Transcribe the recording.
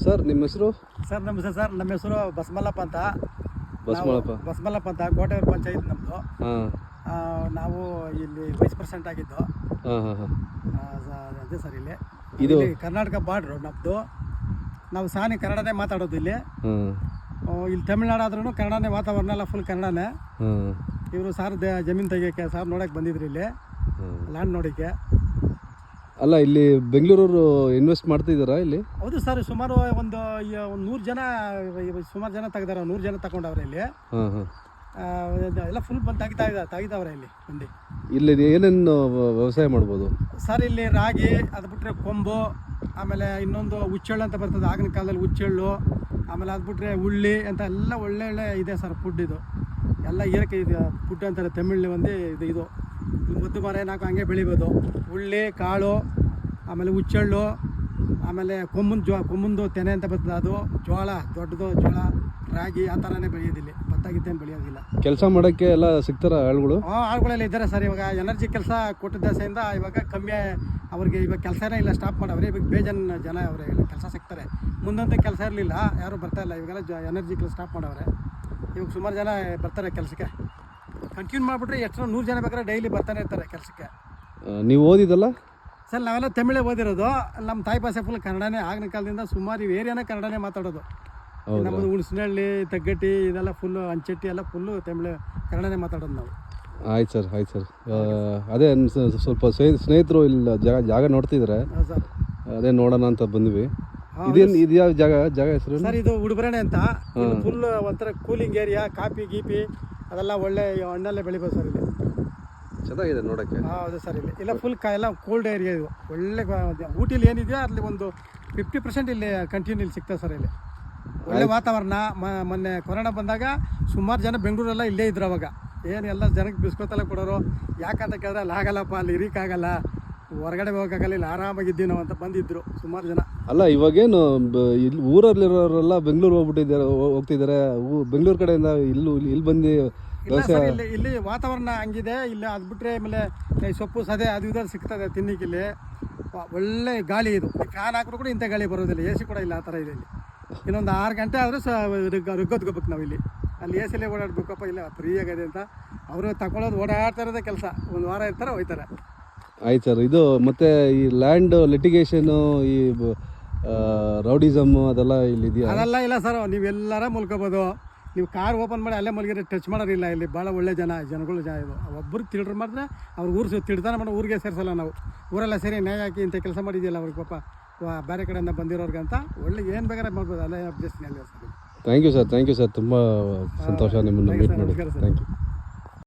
Sir ನಿಮ್ಮ ಹೆಸರು? Sir ನಮಸ್ತೆ ಸರ್, ನಮ್ಮ ಹೆಸರು ಬಸಮಲ್ಲಪ್ಪ ಅಂತ. ಬಸಮಲ್ಲಪ್ಪ ಕೋಟೆಯೂರು ಪಂಚಾಯತ್ ನಮ್ಮದು. ನಾವು ಇಲ್ಲಿ ವೈಸ್ ಪ್ರೆಸಿಡೆಂಟ್ ಆಗಿದ್ದು. ಅದೇ ಸರ್, ಇದು ಕರ್ನಾಟಕ ಬಾರ್ಡ್ರು ನಮ್ಮದು. ನಾವು ಸಾನಿ ಕನ್ನಡನೇ ಮಾತಾಡೋದು ಇಲ್ಲಿ. ಇಲ್ಲಿ ತಮಿಳ್ನಾಡು ಆದ್ರೂ ಕನ್ನಡನೇ, ವಾತಾವರಣ ಎಲ್ಲ ಫುಲ್ ಕನ್ನಡನೇ. ಇವರು ಸಾರ್ ಜಮೀನು ತೆಗಿಯೋಕ್ಕೆ ಸಾರ್ ನೋಡೋಕೆ ಬಂದಿದ್ರು ಇಲ್ಲಿ, ಲ್ಯಾಂಡ್ ನೋಡೋಕ್ಕೆ. ಅಲ್ಲ, ಇಲ್ಲಿ ಬೆಂಗಳೂರವರು ಇನ್ವೆಸ್ಟ್ ಮಾಡ್ತಿದ್ದಾರಾ ಇಲ್ಲಿ? ಹೌದು ಸರ್, ಸುಮಾರು ಒಂದು 100 ಜನ, ಸುಮಾರು ಜನ ತೆಗ್ದಾರ. 100 ಜನ ತಗೊಂಡವ್ರೆ ಇಲ್ಲಿ. ಎಲ್ಲ ಫುಲ್ ಬಂದು ತೆಗಿತಾವ್ರೆ ಇಲ್ಲಿ ಬಂದು. ಇಲ್ಲಿ ಏನೇನು ವ್ಯವಸಾಯ ಮಾಡ್ಬೋದು ಸರ್? ಇಲ್ಲಿ ರಾಗಿ, ಅದು ಬಿಟ್ಟರೆ ಕೊಂಬು, ಆಮೇಲೆ ಇನ್ನೊಂದು ಹುಚ್ಚೆಳ್ಳು ಅಂತ ಬರ್ತದೆ, ಆಗಿನ ಕಾಲದಲ್ಲಿ ಹುಚ್ಚೆಳ್ಳು. ಆಮೇಲೆ ಅದು ಬಿಟ್ಟರೆ ಉಳ್ಳಿ ಅಂತ ಎಲ್ಲ ಒಳ್ಳೆ ಇದೆ ಸರ್ ಫುಡ್. ಇದು ಎಲ್ಲ ಏರಕ್ಕೆ ಇದು ಫುಡ್ ಅಂತಾರೆ ತಮಿಳು ಒಂದು ಇದು ಮುದ್ದು ಮರ ನಾಲ್ಕು ಹಂಗೆ ಬೆಳಿಬೋದು. ಉಳ್ಳಿ ಕಾಳು, ಆಮೇಲೆ ಹುಚ್ಚೆಳ್ಳು, ಆಮೇಲೆ ಕೊಮ್ಮುಂದು ತೆನೆ ಅಂತ ಬರ್ತದೆ, ಅದು ಜೋಳ, ದೊಡ್ಡದು ಜೋಳ, ರಾಗಿ, ಆ ಥರನೇ ಬೆಳೆಯೋದಿಲ್ಲ. ಭತ್ತ ಗಿತ್ತೇನು ಬೆಳೆಯೋದಿಲ್ಲ. ಕೆಲಸ ಮಾಡೋಕ್ಕೆ ಎಲ್ಲ ಸಿಗ್ತಾರ ಆಳುಗಳು? ಆಳುಗಳೆಲ್ಲ ಇದ್ದಾರೆ ಸರ್. ಇವಾಗ ಎನರ್ಜಿ ಕೆಲಸ ಕೊಟ್ಟ ದೆಸೆಯಿಂದ ಇವಾಗ ಕಮ್ಮಿ, ಅವ್ರಿಗೆ ಇವಾಗ ಕೆಲಸನೇ ಇಲ್ಲ, ಸ್ಟಾಪ್ ಮಾಡವ್ರೆ. ಇವಾಗ ಬೇಜನ್ ಜನ ಅವರೇ ಕೆಲಸ ಸಿಗ್ತಾರೆ. ಮುಂದಂತೂ ಕೆಲಸ ಇರಲಿಲ್ಲ, ಯಾರೂ ಬರ್ತಾಯಿಲ್ಲ. ಇವಾಗೆಲ್ಲ ಎನರ್ಜಿ ಕೆಲಸ ಸ್ಟಾಪ್ ಮಾಡವ್ರೆ. ಇವಾಗ ಸುಮಾರು ಜನ ಬರ್ತಾರೆ ಕೆಲಸಕ್ಕೆ. ಕಂಟಿನ್ಯೂ ಮಾಡಿಬಿಟ್ರೆ ಎಷ್ಟು 100 ಜನ ಬೇಕಾದ್ರೆ ಡೈಲಿ ಬರ್ತಾನೆ ಇರ್ತಾರೆ ಕೆಲಸಕ್ಕೆ. ನೀವು ಓದಿದಲ್ಲ ಸರ್? ನಾವೆಲ್ಲ ತಮಿಳೇ ಓದಿರೋದು. ನಮ್ಮ ತಾಯಿ ಭಾಷೆ ಫುಲ್ ಕನ್ನಡನೇ. ಆಗಿನ ಕಾಲದಿಂದ ಸುಮಾರು ಈ ಏರಿಯಾನೇ ಕನ್ನಡನೇ ಮಾತಾಡೋದು. ನಮ್ಮದು ಹುಣಸನಹಳ್ಳಿ, ತಗ್ಗಟ್ಟಿ, ಇದೆಲ್ಲ ಫುಲ್ಲು, ಅಂಚೆಟ್ಟಿ ಎಲ್ಲ ಫುಲ್ಲು ತಮಿಳು ಕನ್ನಡನೇ ಮಾತಾಡೋದು ನಾವು. ಆಯ್ತು ಸರ್. ಅದೇ ಸ್ವಲ್ಪ ಸ್ನೇಹಿತರು ಇಲ್ಲಿ ಜಾಗ ನೋಡ್ತಿದ್ದಾರೆ, ಅದೇ ನೋಡೋಣ ಅಂತ ಬಂದ್ವಿ. ಇದು ಯಾವ ಜಾಗ ಹೆಸರು ಸರ್? ಇದು ಉಡುಬರಣೆ ಅಂತ. ಫುಲ್ ಒಂಥರ ಕೂಲಿಂಗ್ ಏರಿಯಾ, ಕಾಫಿ ಗೀಪಿ ಅದೆಲ್ಲ ಒಳ್ಳೆ ಹಣ್ಣಲ್ಲೇ ಬೆಳಿಬೋದು ಸರ್ ಇಲ್ಲಿ. ಚೆನ್ನಾಗಿದೆ ನೋಡೋಕ್ಕೆ. ಹೌದು ಸರ್. ಇಲ್ಲ ಫುಲ್ ಎಲ್ಲ ಕೋಲ್ಡ್ ಏರಿಯಾ ಇದು. ಒಳ್ಳೆ ಊಟಿಲಿ ಏನಿದೆಯೋ ಅಲ್ಲಿ ಒಂದು 50% ಇಲ್ಲಿ ಕಂಟಿನ್ಯೂ ಇಲ್ಲಿ ಸಿಗ್ತದೆ ಸರ್. ಇಲ್ಲಿ ಒಳ್ಳೆ ವಾತಾವರಣ. ಮೊನ್ನೆ ಕೊರೋನಾ ಬಂದಾಗ ಸುಮಾರು ಜನ ಬೆಂಗಳೂರೆಲ್ಲ ಇಲ್ಲೇ ಇದ್ರು. ಅವಾಗ ಏನು ಎಲ್ಲ ಜನಕ್ಕೆ ಬಿಸ್ಕೊತ್ತಲ್ಲ ಕೊಡೋರು. ಯಾಕಂತ ಕೇಳಿದ್ರೆ ಅಲ್ಲಿ ಆಗಲ್ಲಪ್ಪ, ಅಲ್ಲಿ ಇರೋಕ್ಕಾಗಲ್ಲ, ಹೊರಗಡೆ ಹೋಗೋಕ್ಕಾಗಲ್ಲ, ಇಲ್ಲಿ ಆರಾಮಾಗಿದ್ದೀವಿ ನಾವು ಅಂತ ಬಂದಿದ್ರು ಸುಮಾರು ಜನ. ಅಲ್ಲ, ಇವಾಗೇನು ಇಲ್ಲಿ ಊರಲ್ಲಿರೋರೆಲ್ಲ ಬೆಂಗಳೂರು ಹೋಗ್ತಿದ್ದಾರೆ. ಬೆಂಗಳೂರು ಕಡೆಯಿಂದ ಇಲ್ಲಿ ಬಂದು ಇಲ್ಲಿ ವಾತಾವರಣ ಹಂಗಿದೆ. ಇಲ್ಲಿ ಅದು ಬಿಟ್ಟರೆ ಆಮೇಲೆ ಸೊಪ್ಪು ಸದೆ ಅದು ಇದಾದ್ರು ಸಿಗ್ತದೆ ತಿನ್ನಕ್ಕೆ. ಇಲ್ಲಿ ಒಳ್ಳೆ ಗಾಳಿ. ಇದು ಫ್ಯಾನ್ ಹಾಕಿದ್ರು ಕೂಡ ಇಂಥ ಗಾಳಿ ಬರೋದಿಲ್ಲ. AC ಕೂಡ ಇಲ್ಲ, ಆ ಥರ ಇದೆ ಇಲ್ಲಿ. ಇನ್ನೊಂದು 6 ಗಂಟೆ ಆದರೂ ರುಗ್ಗೋದ್ಕೋಬೇಕು ನಾವು ಇಲ್ಲಿ. ಅಲ್ಲಿ AC ಲೇ ಓಡಾಡಬೇಕಪ್ಪ, ಇಲ್ಲ ಫ್ರೀ ಆಗಿದೆ ಅಂತ ಅವರು ತಗೊಳ್ಳೋದು, ಓಡಾಡ್ತಾ ಇರೋದೇ ಕೆಲಸ. ಒಂದು ವಾರ ಇರ್ತಾರೆ, ಹೋಯ್ತಾರೆ. ಆಯ್ತು ಸರ್. ಇದು ಮತ್ತೆ ಈ ಲ್ಯಾಂಡ್ ಲಿಟಿಗೇಷನು, ಈ ರೌಡಿಸಮ್ ಅದೆಲ್ಲ ಇಲ್ಲಿ ಇದೆಯಾ? ಅದೆಲ್ಲ ಇಲ್ಲ ಸರ್. ನೀವೆಲ್ಲರ ಮುಲ್ಕೋಬೋದು. ನೀವು ಕಾರ್ ಓಪನ್ ಮಾಡಿ ಅಲ್ಲೇ ಮಲಗಿದ್ರೆ ಟಚ್ ಮಾಡೋರಿಲ್ಲ. ಇಲ್ಲಿ ಭಾಳ ಒಳ್ಳೆ ಜನಗಳು ಇದು. ಒಬ್ಬರು ತಿಳ್ರು ಮಾಡಿದ್ರೆ ಅವ್ರು ಊರು ತಿಳ್ತಾನೆ ಮಾಡೋ ಊರಿಗೆ ಸೇರಿಸಲ್ಲ ನಾವು. ಊರೆಲ್ಲ ಸೇರಿ ನ್ಯಾಯ ಹಾಕಿ ಇಂಥ ಕೆಲಸ ಮಾಡಿದ್ಯಲ್ಲ ಅವ್ರಿಗೆ ಪಾಪ ಬೇರೆ ಕಡೆಯಿಂದ ಬಂದಿರೋರ್ಗಂತ ಒಳ್ಳೆ ಏನು ಬೇಕಾದ್ರೆ ಮಾಡ್ಬೋದು. ಅಲ್ಲೇ ಅಭ್ಯಸ್ತಿನಲ್ಲಿ ಸರ್. Thank you sir. ತುಂಬ ಸಂತೋಷ ನಿಮ್ಮನ್ನು ಮೀಟ್ ಮಾಡಿ. Thank you.